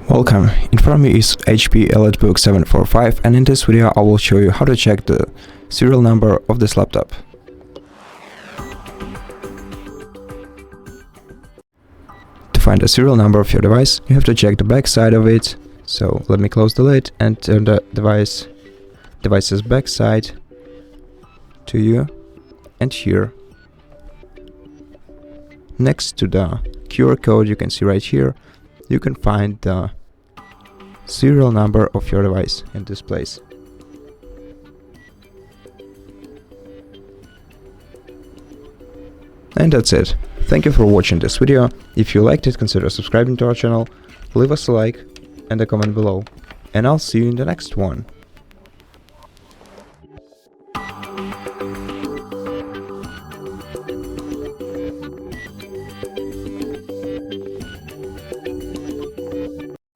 Welcome, in front of me is HP EliteBook 745, and in this video I will show you how to check the serial number of this laptop. To find the serial number of your device, you have to check the back side of it. So let me close the lid and turn the device's back side to you, and here next to the QR code you can see right here, you can find the serial number of your device in this place. And that's it. Thank you for watching this video. If you liked it, consider subscribing to our channel, leave us a like and a comment below, and I'll see you in the next one.